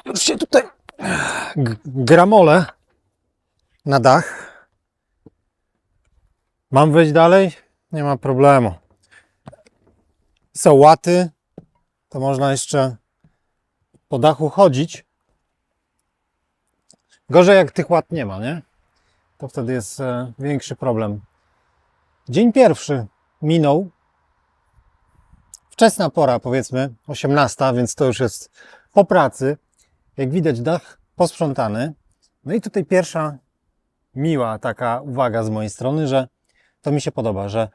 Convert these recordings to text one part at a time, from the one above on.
Już się tutaj gramole na dach. Mam wejść dalej? Nie ma problemu. Są łaty, to można jeszcze po dachu chodzić. Gorzej jak tych łat nie ma, nie? To wtedy jest większy problem. Dzień pierwszy minął. Wczesna pora, powiedzmy 18, więc to już jest po pracy. Jak widać, dach posprzątany. No i tutaj pierwsza miła taka uwaga z mojej strony, że to mi się podoba, że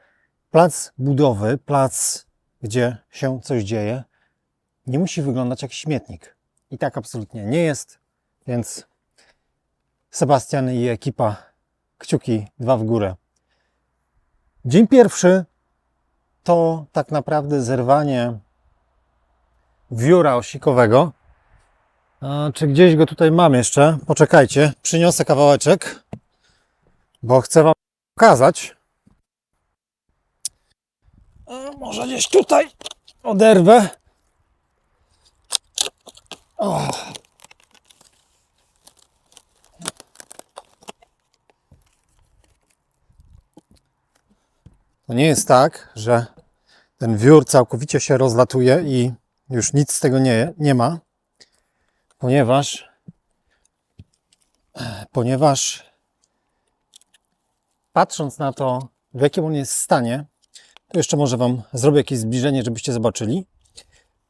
plac budowy, plac, gdzie się coś dzieje, nie musi wyglądać jak śmietnik. I tak absolutnie nie jest, więc Sebastian i ekipa, kciuki 2 w górę. Dzień pierwszy to tak naprawdę zerwanie wióra osikowego. A czy gdzieś go tutaj mam jeszcze? Poczekajcie, przyniosę kawałeczek, bo chcę Wam pokazać. A może gdzieś tutaj oderwę. O. To nie jest tak, że ten wiór całkowicie się rozlatuje i już nic z tego nie ma, ponieważ patrząc na to, w jakim on jest stanie, to jeszcze może Wam zrobię jakieś zbliżenie, żebyście zobaczyli,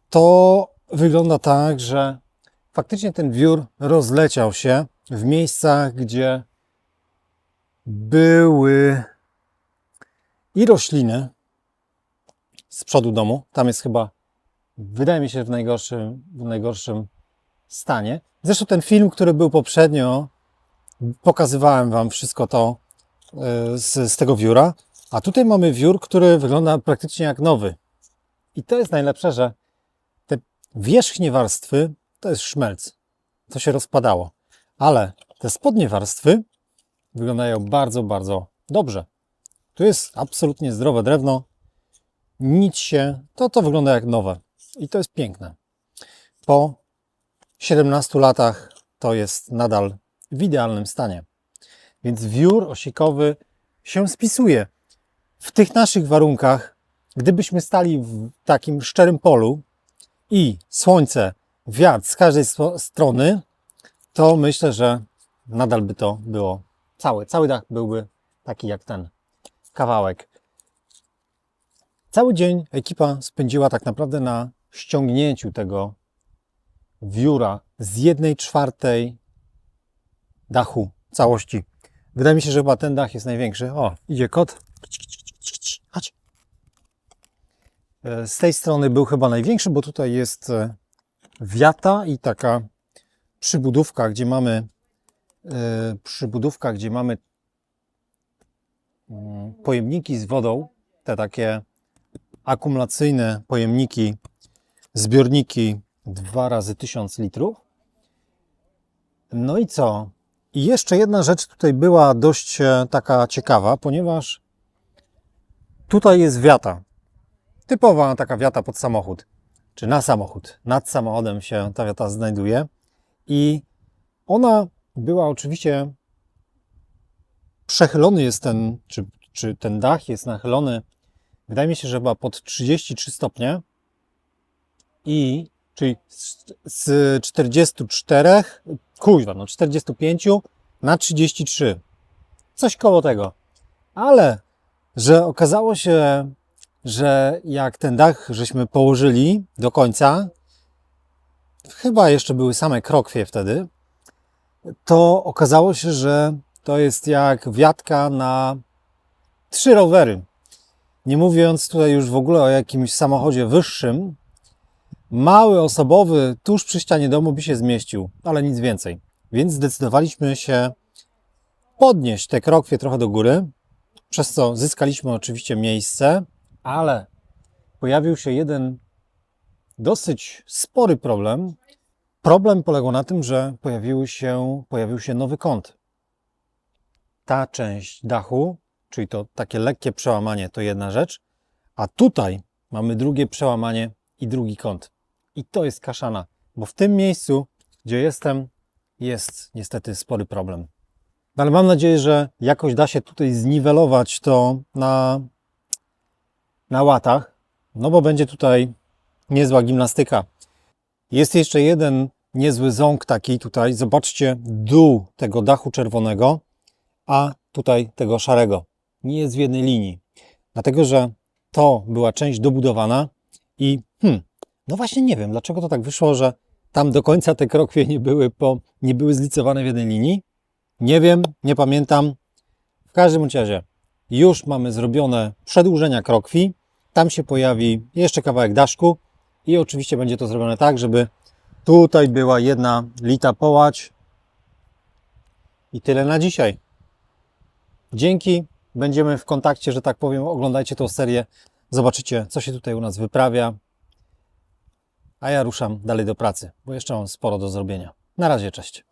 to wygląda tak, że faktycznie ten wiór rozleciał się w miejscach, gdzie były i rośliny z przodu domu. Tam jest chyba, wydaje mi się, w najgorszym stanie. Zresztą ten film, który był poprzednio, pokazywałem Wam wszystko to z tego wióra. A tutaj mamy wiór, który wygląda praktycznie jak nowy. I to jest najlepsze, że te wierzchnie warstwy to jest szmelc. To się rozpadało. Ale te spodnie warstwy wyglądają bardzo, bardzo dobrze. Tu jest absolutnie zdrowe drewno. Nic się... To wygląda jak nowe. I to jest piękne. Po 17 latach to jest nadal w idealnym stanie. Więc wiór osikowy się spisuje. W tych naszych warunkach, gdybyśmy stali w takim szczerym polu i słońce, wiatr z każdej strony, to myślę, że nadal by to było cały dach byłby taki jak ten kawałek. Cały dzień ekipa spędziła tak naprawdę na ściągnięciu tego wióra z 1/4 dachu całości. Wydaje mi się, że chyba ten dach jest największy. O, idzie kot. Chodź. Z tej strony był chyba największy, bo tutaj jest wiata i taka przybudówka, gdzie mamy pojemniki z wodą, te takie akumulacyjne pojemniki, zbiorniki 2 razy 1000 litrów. No i co? I jeszcze jedna rzecz tutaj była dość taka ciekawa, ponieważ tutaj jest wiata. Typowa taka wiata pod samochód, czy na samochód. Nad samochodem się ta wiata znajduje. I ona była oczywiście, przechylony jest ten, czy ten dach jest nachylony, wydaje mi się, że chyba pod 33 stopnie. Czyli z 44, 45 na 33. Coś koło tego. Ale, że okazało się, że jak ten dach żeśmy położyli do końca, chyba jeszcze były same krokwie wtedy, to okazało się, że to jest jak wiatka na 3 rowery. Nie mówiąc tutaj już w ogóle o jakimś samochodzie wyższym, mały osobowy tuż przy ścianie domu by się zmieścił, ale nic więcej. Więc zdecydowaliśmy się podnieść te krokwie trochę do góry, przez co zyskaliśmy oczywiście miejsce, ale pojawił się jeden dosyć spory problem. Problem polegał na tym, że pojawił się nowy kąt. Ta część dachu, czyli to takie lekkie przełamanie, to jedna rzecz, a tutaj mamy drugie przełamanie i drugi kąt. I to jest kaszana, bo w tym miejscu gdzie jestem, jest niestety spory problem. No ale mam nadzieję, że jakoś da się tutaj zniwelować to na łatach, no bo będzie tutaj niezła gimnastyka. Jest jeszcze jeden niezły ząg taki tutaj. Zobaczcie dół tego dachu czerwonego, a tutaj tego szarego. Nie jest w jednej linii. Dlatego, że to była część dobudowana i no właśnie nie wiem, dlaczego to tak wyszło, że tam do końca te krokwie nie były zlicowane w jednej linii. Nie wiem, nie pamiętam. W każdym razie już mamy zrobione przedłużenia krokwi. Tam się pojawi jeszcze kawałek daszku i oczywiście będzie to zrobione tak, żeby tutaj była jedna lita połać. I tyle na dzisiaj. Dzięki. Będziemy w kontakcie, że tak powiem. Oglądajcie tą serię. Zobaczycie, co się tutaj u nas wyprawia. A ja ruszam dalej do pracy, bo jeszcze mam sporo do zrobienia. Na razie, cześć.